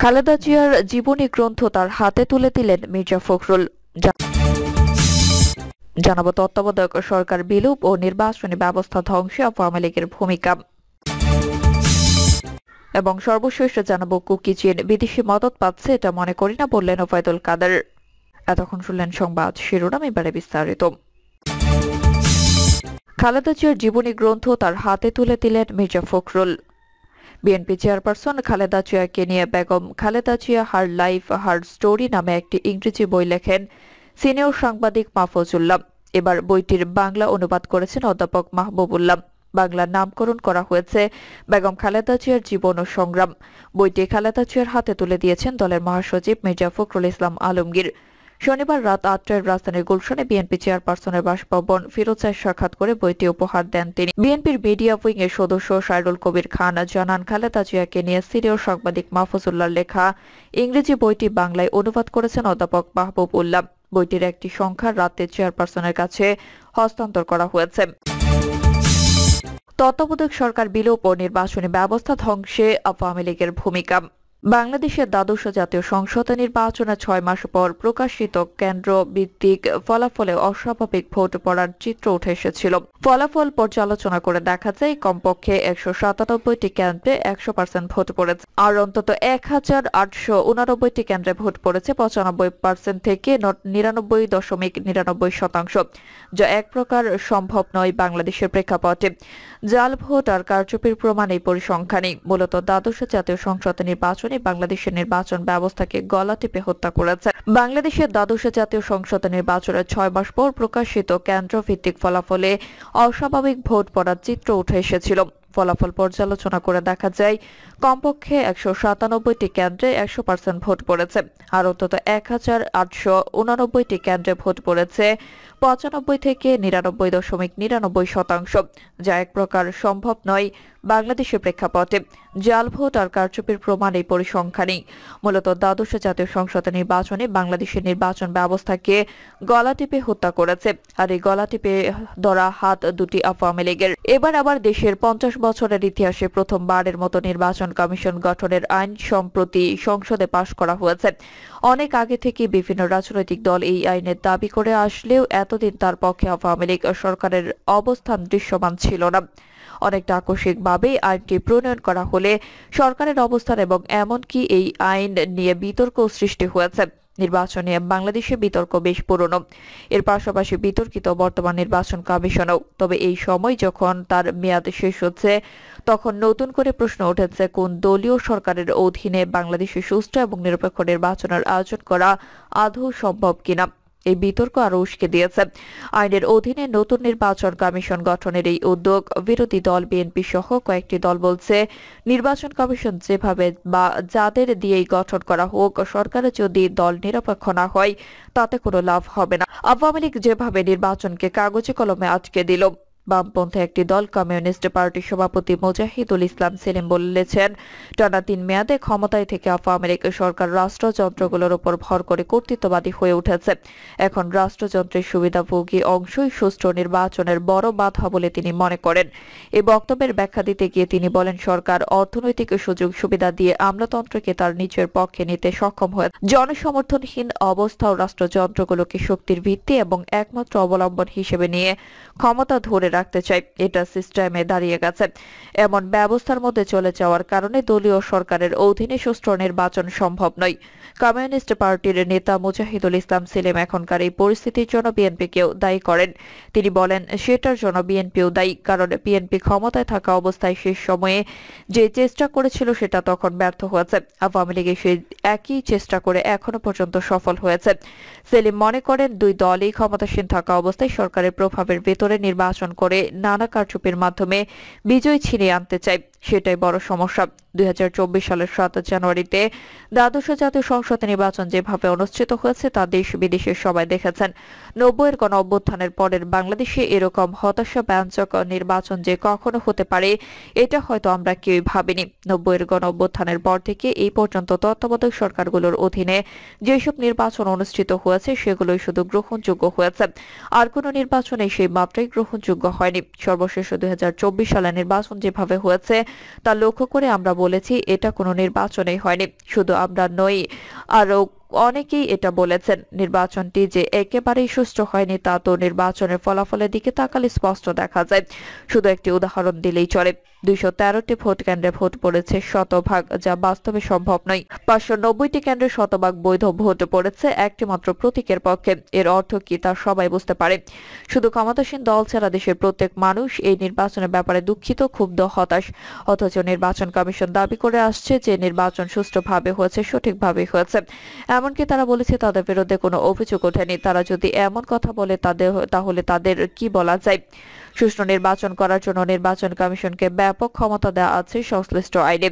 খালেদা জিয়ার জীবনী গ্রন্থ তার হাতে তুলে দিলেন মির্জা ফখরুল। জানাবো তত্ত্বাবধায়ক সরকার বিলুপ ও নির্বাচনী ব্যবস্থা ধ্বংসে আওয়ামী লীগের ভূমিকা, এবং সর্বশেষ জানাবো কুকি চীন বিদেশি মদত পাচ্ছে এটা মনে করি না বললেন ওবায়দুল কাদের। এতক্ষণ শুনলেন সংবাদ শিরোনাম, এবারে বিস্তারিত। খালেদা জিয়ার জীবনী গ্রন্থ তার হাতে তুলে দিলেন মির্জা ফখরুল। বিএনপি চেয়ারপারসন খালেদা জিয়াকে নিয়ে Begum Khaleda Zia her life her story নামে একটি ইংরেজি বই লেখেন সিনিয়র সাংবাদিক মাহফুজুল্লাহ। এবার বইটির বাংলা অনুবাদ করেছেন অধ্যাপক মাহবুবুল্লাহ। বাংলা নামকরণ করা হয়েছে বেগম খালেদা জিয়ার জীবন ও সংগ্রাম। বইটি খালেদা জিয়ার হাতে তুলে দিয়েছেন দলের মহাসচিব মির্জা ফখরুল ইসলাম আলমগীর। শনিবার রাত ৮টায় রাজধানীর গুলশানে বিএনপি চেয়ারপারসনের বাসভবন ফিরোজায় সাক্ষাৎ করে বইটি উপহার দেন তিনি। বিএনপির মিডিয়া উইং এর সদস্য সাইরুল কবির খান জানান, খালেদা জিয়াকে নিয়ে সিনিয়র সাংবাদিক মাহফুজুল্লাহর লেখা ইংরেজি বইটি বাংলায় অনুবাদ করেছেন অধ্যাপক মাহবুব উল্লাহ। বইটির একটি সংখ্যা রাতে চেয়ারপারসনের কাছে হস্তান্তর করা হয়েছে। তত্ত্বাবধায়ক সরকার বিলোপ ও নির্বাচনী ব্যবস্থা ধ্বংসে আওয়ামী লীগের ভূমিকা। বাংলাদেশের দ্বাদশ জাতীয় সংসদ নির্বাচনের ৬ মাস পর প্রকাশিত কেন্দ্র ভিত্তিক ফলাফলে অস্বাভাবিক ভোট পড়ার চিত্র উঠে এসেছিল। ফলাফল পর্যালোচনা করে দেখা যায় কমপক্ষে ১৯৭টি কেন্দ্রে ১০০% ভোট পড়েছে, আর অন্তত ১,৮৮৯টি কেন্দ্রে ভোট পড়েছে ৯৫% থেকে ৯৯.৯৯%, যা এক প্রকার সম্ভব নয় বাংলাদেশের প্রেক্ষাপটে। জাল ভোট আর কারচুপির প্রমাণ এই পরিসংখ্যানই মূলত দ্বাদশ জাতীয় সংসদ নির্বাচনে বাংলাদেশের নির্বাচন ব্যবস্থাকে গলা টিপে হত্যা করেছে। বাংলাদেশের দ্বাদশ জাতীয় সংসদ নির্বাচনের ৬ মাস পর প্রকাশিত কেন্দ্র ভিত্তিক ফলাফলে অস্বাভাবিক ভোট পড়ার চিত্র উঠে এসেছিল। ফলাফল পর্যালোচনা করে দেখা যায় কমপক্ষে ১৯৭টি কেন্দ্রে ১০০% ভোট পড়েছে, আর অন্তত ১,৮৮৯টি কেন্দ্রে ভোট পড়েছে ৯৫ থেকে ৯৯.৯৯%, যা এক প্রকার সম্ভব নয় বাংলাদেশের প্রেক্ষাপটে। জাল ভোট আর কারচুপির প্রমাণ এই পরিসংখ্যানই মূলত দ্বাদশ জাতীয় সংসদ নির্বাচনে বাংলাদেশের নির্বাচন ব্যবস্থাকে গলা টিপে হত্যা করেছে, আর এই গলা টিপে ধরা হাত দুটি আওয়ামী লীগের। এবার আবার দেশের ৫০ বছরের ইতিহাসে প্রথমবারের মতো নির্বাচন কমিশন গঠনের আইন সম্প্রতি সংসদে পাশ করা হয়েছে। অনেক আগে থেকে বিভিন্ন রাজনৈতিক দল এই আইনের দাবি করে আসলেও এতদিন তার পক্ষে আওয়ামী লীগ সরকারের অবস্থান দৃশ্যমান ছিল না। অনেকটা আকস্মিকভাবে আইনটি প্রণয়ন করা হলে সরকারের অবস্থান এবং এমনকি এই আইন নিয়ে বিতর্ক সৃষ্টি হয়েছে। নির্বাচন নিয়ে বাংলাদেশে বিতর্ক বেশ পুরনো, এর পাশাপাশি বিতর্কিত বর্তমান নির্বাচন কমিশনও। তবে এই সময় যখন তার মেয়াদ শেষ হচ্ছে, তখন নতুন করে প্রশ্ন উঠেছে কোন দলীয় সরকারের অধীনে বাংলাদেশে সুষ্ঠু এবং নিরপেক্ষ নির্বাচনের আয়োজন করা আদৌ সম্ভব কিনা। এই বিতর্ক আরো উস্কে দিয়েছে। আইনের অধীনে নতুন নির্বাচন কমিশন গঠনের এই উদ্যোগ বিরোধী দল বিএনপি সহ কয়েকটি দল বলছে, নির্বাচন কমিশন যেভাবে বা যাদের দিয়েই গঠন করা হোক, সরকারের যদি দল নিরপেক্ষ না হয় তাতে কোনো লাভ হবে না। আওয়ামী লীগ যেভাবে নির্বাচনকে কাগজে কলমে আটকে দিল, বামপন্থী একটি দল কমিউনিস্ট পার্টির সভাপতি মুজাহিদুল ইসলাম সেলিম বলেছেন, টানা ৩ মেয়াদে ক্ষমতায় থেকে আওয়ামী লীগ সরকার রাষ্ট্রযন্ত্রগুলোর উপর ভর করে কর্তৃত্ববাদী হয়ে উঠেছে। এখন রাষ্ট্রযন্ত্রের সুবিধাভোগী অংশই সুষ্ঠু নির্বাচনের বড় বাধা বলে তিনি মনে করেন। এই বক্তব্যের ব্যাখ্যা দিতে গিয়ে তিনি বলেন, সরকার অর্থনৈতিক সুযোগ সুবিধা দিয়ে আমলাতন্ত্রকে তার নিজের পক্ষে নিতে সক্ষম হয়ে জনসমর্থনহীন অবস্থাও রাষ্ট্রযন্ত্রগুলোকে শক্তির ভিত্তি এবং একমাত্র অবলম্বন হিসেবে নিয়ে ক্ষমতা ধরে রাখতে চাই। এটা সিস্টেমে দাঁড়িয়ে গেছে। এমন ব্যবস্থার মধ্যে চলে যাওয়ার কারণে দলীয় সরকারের অধীনে সুষ্ঠু নির্বাচন সম্ভব নয়। কমিউনিস্ট পার্টির নেতা মুজাহিদুল ইসলাম সেলিম এখনকার এই পরিস্থিতির জন্য বিএনপিকেও দায়ী করেন। তিনি বলেন, সেটার জন্য বিএনপিও দায়ী, কারণ বিএনপি ক্ষমতায় থাকা অবস্থায় শেষ সময়ে যে চেষ্টা করেছিল সেটা তখন ব্যর্থ হয়েছে। আওয়ামী লীগ সেই একই চেষ্টা করে এখনো পর্যন্ত সফল হয়েছে। সেলিম মনে করেন, দুই দলই ক্ষমতাসীন থাকা অবস্থায় সরকারের প্রভাবের ভেতরে নির্বাচন করে নানা কারচুপির মাধ্যমে বিজয় ছিনিয়ে আনতে চায়। সেটাই বড় সমস্যা। ২০২৪ সালের ৭ জানুয়ারিতে দ্বাদশ জাতীয় সংসদ নির্বাচন যেভাবে অনুষ্ঠিত হয়েছে তা দেশ বিদেশের সবাই দেখেছেন। ৯০-এর গণ অভ্যুত্থানের পরের বাংলাদেশে এরকম হতাশাব্যঞ্জক নির্বাচন যে কখনো হতে পারে এটা হয়তো আমরা কেউই ভাবিনি। ৯০-এর গণ অভ্যুত্থানের পর থেকে এই পর্যন্ত তত্ত্বাবধায়ক সরকারগুলোর অধীনে যেসব নির্বাচন অনুষ্ঠিত হয়েছে সেগুলোই শুধু গ্রহণযোগ্য হয়েছে, আর কোনো নির্বাচনে সেই মাত্রাই গ্রহণযোগ্য হয়নি। সর্বশেষ ২০২৪ সালের নির্বাচন যেভাবে হয়েছে তা লক্ষ্য করে আমরা বলেছি এটা কোনো নির্বাচনই হয়নি। শুধু আমরা নই, আরো অনেকেই এটা বলেছেন। নির্বাচনটি যে একেবারেই সুষ্ঠু হয়নি তা তো নির্বাচনের ফলাফলের দিকে তাকালে স্পষ্ট দেখা যায়। শুধু একটি উদাহরণ দিলেই চলে। 213টি ভোট কেন্দ্রে ভোট পড়েছে শতভাগ, যা বাস্তবে সম্ভব নয়। 590টি কেন্দ্রে শতভাগ বৈধ ভোট পড়েছে একটি মাত্র প্রতীকের পক্ষে। এর অর্থ কি তা সবাই বুঝতে পারে। শুধু ক্ষমতাসীন দল ছাড়া দেশের প্রত্যেক মানুষ এই নির্বাচনের ব্যাপারে দুঃখিত, ক্ষুব্ধ, হতাশ। অথচ নির্বাচন কমিশন দাবি করে আসছে যে নির্বাচন সুষ্ঠুভাবে হয়েছে, সঠিকভাবে হয়েছে। এমনকি তারা বলেছে তাদের বিরুদ্ধে কোনো অভিযোগ ওঠেনি। তারা যদি এমন কথা বলে তাহলে তাদের কি বলা যায়? সুষ্ঠু নির্বাচন করার জন্য নির্বাচন কমিশনকে ব্যাপক ক্ষমতা দেওয়া আছে সংশ্লিষ্ট আইনে।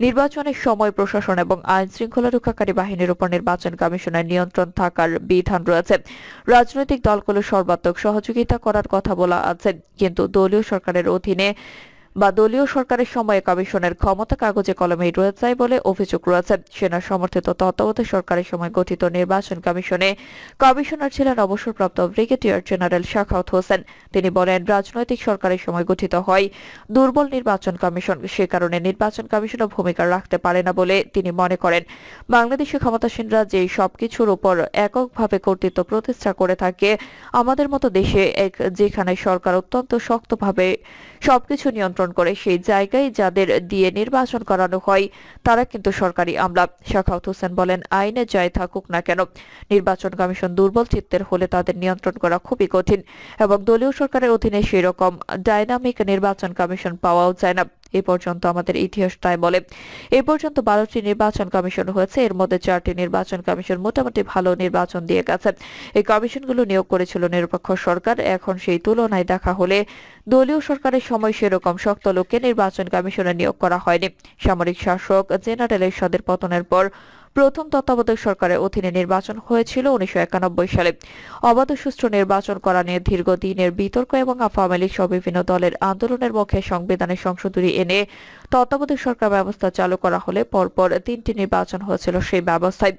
নির্বাচনের সময় প্রশাসন এবং আইন শৃঙ্খলা রক্ষাকারী বাহিনীর উপর নির্বাচন কমিশনের নিয়ন্ত্রণ থাকার বিধান রয়েছে। রাজনৈতিক দলগুলোর সর্বাত্মক সহযোগিতা করার কথা বলা আছে, কিন্তু দলীয় সরকারের অধীনে বা দলীয় সরকারের সময়ে কমিশনের ক্ষমতা কাগজে কলমেই রয়ে যায় বলে অভিযোগ রয়েছে। সেনা সমর্থিত তত্ত্বাবধায়ক সরকারের সময় গঠিত নির্বাচন কমিশনে কমিশনার ছিলেন অবসরপ্রাপ্ত ব্রিগেডিয়ার জেনারেল সাখাওয়াত হোসেন। তিনি বলেন, রাজনৈতিক সরকারের সময় গঠিত হয় দুর্বল নির্বাচন কমিশন, সে কারণে নির্বাচন কমিশনও ভূমিকা রাখতে পারে না বলে তিনি মনে করেন। বাংলাদেশের ক্ষমতাসীনরা যে সবকিছুর উপর এককভাবে কর্তৃত্ব প্রতিষ্ঠা করে থাকে, আমাদের মতো দেশে যেখানে সরকার অত্যন্ত শক্তভাবে সবকিছু নিয়ন্ত্রণ করে, সেই জায়গায় যাদের দিয়ে নির্বাচন করানো হয় তারা কিন্তু সরকারি আমলা। সাখাওয়াত হোসেন বলেন, আইনে যাই থাকুক না কেন, নির্বাচন কমিশন দুর্বল চিত্তের হলে তাদের নিয়ন্ত্রণ করা খুবই কঠিন এবং দলীয় সরকারের অধীনে সেরকম ডাইনামিক নির্বাচন কমিশন পাওয়াও যায় না। এ পর্যন্ত আমাদের ইতিহাস তাই বলে। এ পর্যন্ত 12টি নির্বাচন কমিশন হয়েছে, এর মধ্যে 4টি নির্বাচন কমিশন মোটামুটি ভালো নির্বাচন দিয়ে গেছে। এই কমিশনগুলো নিয়োগ করেছিল নিরপেক্ষ সরকার। এখন সেই তুলনায় দেখা হলে দলীয় সরকারের সময় সেরকম শক্ত লোককে নির্বাচন কমিশনে নিয়োগ করা হয়নি। সামরিক শাসক জেনারেল এরশাদের পতনের পর প্রথম তত্ত্বাবধায়ক সরকারের অধীনে নির্বাচন হয়েছিল 1991 সালে। অবাধ সুষ্ঠু নির্বাচন করা নিয়ে দীর্ঘদিনের বিতর্ক এবং আওয়ামী লীগ সহ বিভিন্ন দলের আন্দোলনের মুখে সংবিধানে সংশোধনী এনে তত্ত্বাবধায়ক সরকার ব্যবস্থা চালু করা হলে পরপর 3টি নির্বাচন হয়েছিল সেই ব্যবস্থায়।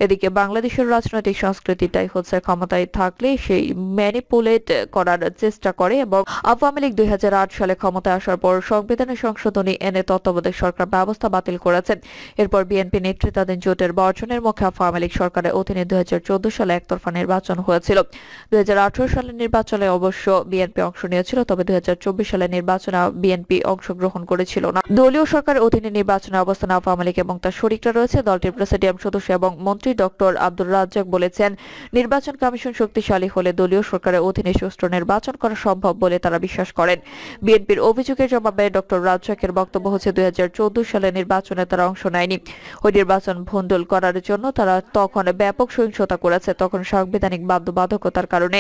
এদিকে বাংলাদেশের রাজনৈতিক সংস্কৃতিটাই হচ্ছে ক্ষমতায় থাকলে সেই ম্যানিপুলেট করার চেষ্টা করে এবং আওয়ামী লীগ 2008 সালে ক্ষমতায় আসার পর সংবিধানে সংশোধনী এনে তত্ত্বাবধায়ক সরকার ব্যবস্থা বাতিল করেছে। এরপর বিএনপি নেতৃত্বাধীন জোটের বর্জনের মুখে আওয়ামী লীগ সরকারের অধীনে 2014 সালে একতরফা নির্বাচন হয়েছিল। 2018 সালের নির্বাচনে অবশ্য বিএনপি অংশ নিয়েছিল, তবে 2024 সালের নির্বাচনে বিএনপি অংশগ্রহণ করেছিল না। দলীয় সরকারের অধীনে নির্বাচনে অবস্থানে আওয়ামী লীগ এবং তার শরিকরা রয়েছে। দলটির প্রেসিডিয়াম সদস্য এবং মন্ত্রী ডক্টর আব্দুর রাজ্জাক বলেছেন, নির্বাচন কমিশন শক্তিশালী হলে দলীয় সরকারের অধীনে সুষ্ঠু নির্বাচন করা সম্ভব বলে তারা বিশ্বাস করেন। বিএনপির অভিযোগের জবাবে ডক্টর রাজ্জাকের বক্তব্য হচ্ছে 2014 সালে নির্বাচনে তারা অংশ নেয়নি। ওই নির্বাচন ভণ্ডুল করার জন্য তারা তখন ব্যাপক সহিংসতা করেছে। তখন সাংবিধানিক বাধ্যবাধকতার কারণে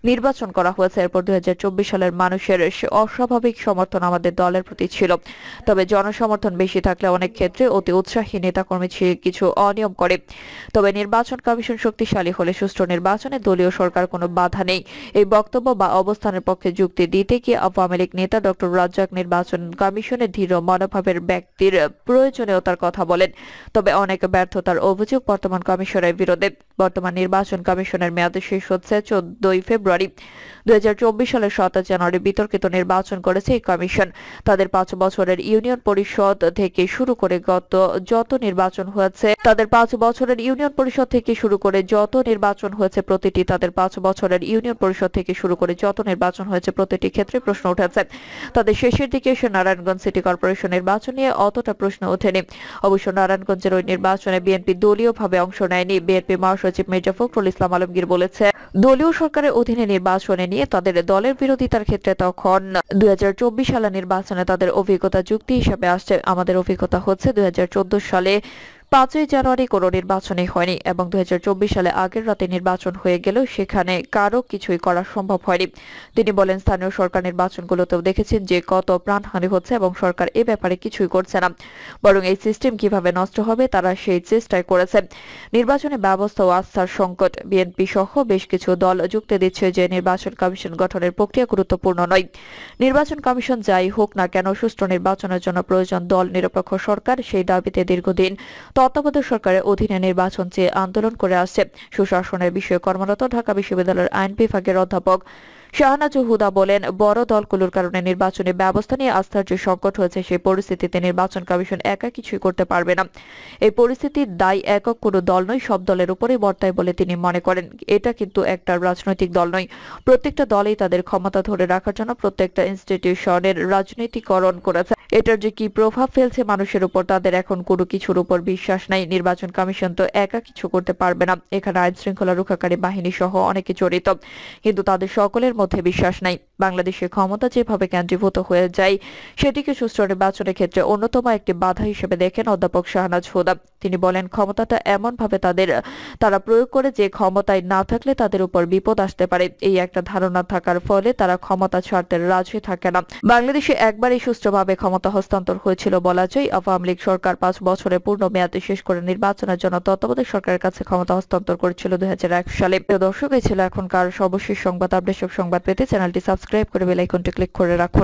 নির্বাচন করা হয়েছে। এরপর 2024 সালের মানুষের অস্বাভাবিক সমর্থন আমাদের দলের প্রতি ছিল। তবে জনসমর্থন বেশি থাকলে অনেক ক্ষেত্রে অতি উৎসাহী নেতাকর্মী কিছু অনিয়ম করে। তবে নির্বাচন কমিশন শক্তিশালী হলে সুষ্ঠু নির্বাচনে দলীয় সরকার কোনো বাধা নেই। এই বক্তব্য বা অবস্থানের পক্ষে যুক্তি দিতে গিয়ে আওয়ামী লীগ নেতা ডক্টর রাজ্জাক নির্বাচন কমিশনে দৃঢ় মনোভাবের ব্যক্তির প্রয়োজনীয়তার কথা বলেন। তবে অনেক ব্যর্থতার অভিযোগ বর্তমান কমিশনের বিরুদ্ধে। বর্তমান নির্বাচন কমিশনের মেয়াদ শেষ হচ্ছে 14 ফেব্রুয়ারি। 2024 সালের 7 জানুয়ারি বিতর্কিত নির্বাচন করেছে এই কমিশন। তাদের 5 বছরের ইউনিয়ন পরিষদ থেকে শুরু করে যত নির্বাচন হয়েছে প্রতিটি তাদের 5 বছরের ইউনিয়ন পরিষদ থেকে শুরু করে যত নির্বাচন হয়েছে প্রতিটি ক্ষেত্রে প্রশ্ন উঠেছে। তাদের শেষের দিকে এসে নারায়ণগঞ্জ সিটি কর্পোরেশন নির্বাচন নিয়ে অতটা প্রশ্ন ওঠেনি। অবশ্য নারায়ণগঞ্জের ওই নির্বাচনে বিএনপি দলীয়ভাবে অংশ নেয়নি। বিএনপি মহাসচিব মির্জা ফখরুল ইসলাম আলমগীর বলেছে, দলীয় সরকারের অধীনে নির্বাচনে নিয়ে তাদের দলের বিরোধিতার ক্ষেত্রে তখন 2024 সালের নির্বাচনে তাদের অভিজ্ঞতা যুক্তি হিসেবে আসছে। আমাদের অভিজ্ঞতা হচ্ছে 2014 সালে 5 জানুয়ারি কোনো নির্বাচনই হয়নি এবং 2024 সালে আগের রাতে নির্বাচন হয়ে গেলেও সেখানে কারো কিছুই করা সম্ভব হয়নি। তিনি বলেন, স্থানীয় সরকার নির্বাচনগুলোতেও দেখেছেন যে কত প্রাণহানি হচ্ছে এবং সরকার এ ব্যাপারে কিছুই করছে না, বরং এই সিস্টেম কিভাবে নষ্ট হবে তারা সেই চেষ্টাই করেছে। নির্বাচনে ব্যবস্থা ও আস্থার সংকট। বিএনপি সহ বেশ কিছু দল যুক্তি দিচ্ছে যে নির্বাচন কমিশন গঠনের প্রক্রিয়া গুরুত্বপূর্ণ নয়। নির্বাচন কমিশন যাই হোক না কেন, সুষ্ঠু নির্বাচনের জন্য প্রয়োজন দল নিরপেক্ষ সরকার। সেই দাবিতে দীর্ঘদিন তত্ত্বাবধায়ক সরকারের অধীনে নির্বাচন চেয়ে আন্দোলন করে আসছে। সুশাসনের বিষয়ে কর্মরত ঢাকা বিশ্ববিদ্যালয়ের আইন বিভাগের অধ্যাপক শাহনাজ হুদা বলেন, বড় দলগুলোর কারণে নির্বাচনী ব্যবস্থা নিয়ে আস্থার যে সংকট হয়েছে, সেই পরিস্থিতিতে নির্বাচন কমিশন একা কিছুই করতে পারবে না। এই পরিস্থিতির দায় একক কোনো দল নয়, সব দলের উপরেই বর্তায় বলে তিনি মনে করেন। এটা কিন্তু একটা রাজনৈতিক দল নয়, প্রত্যেকটা দলই তাদের ক্ষমতা ধরে রাখার জন্য প্রত্যেকটা ইনস্টিটিউশনের রাজনীতিকরণ করেছে। এটার যে কি প্রভাব ফেলছে মানুষের উপর, তাদের এখন কোনো কিছুর উপর বিশ্বাস নাই। নির্বাচন কমিশন তো একা কিছু করতে পারবে না, এখানে আইন শৃঙ্খলা রক্ষাকারী বাহিনী সহ অনেকে জড়িত, কিন্তু তাদের সকলের মধ্যে বিশ্বাস নাই। বাংলাদেশের ক্ষমতা যেভাবে কেন্দ্রীভূত হয়ে যায়, সেটিকে সুষ্ঠু নির্বাচনের ক্ষেত্রে অন্যতম একটি বাধা হিসেবে দেখেন অধ্যাপক শাহনাজ হুদা। তিনি বলেন, ক্ষমতাটা এমন ভাবে তারা প্রয়োগ করে যে ক্ষমতায় না থাকলে তাদের উপর বিপদ আসতে পারে। এই একটা ধারণা থাকার ফলে তারা ক্ষমতা ছাড়তে রাজি থাকে না। বাংলাদেশে একবারই সুষ্ঠুভাবে ক্ষমতা হস্তান্তর হয়েছিল বলা যায়। আওয়ামী লীগ সরকার 5 বছরের পূর্ণ মেয়াদে শেষ করে নির্বাচনের জন্য তত্ত্বাবধায়ক সরকারের কাছে ক্ষমতা হস্তান্তর করেছিল 2001 সালে। প্রিয় দর্শক, এই ছিল এখনকার সর্বশেষ সংবাদ। আপডেট সংবাদ পেতে চ্যানেলটি সাবস্ক্রাইব করে বেল আইকনটি ক্লিক করে রাখুন।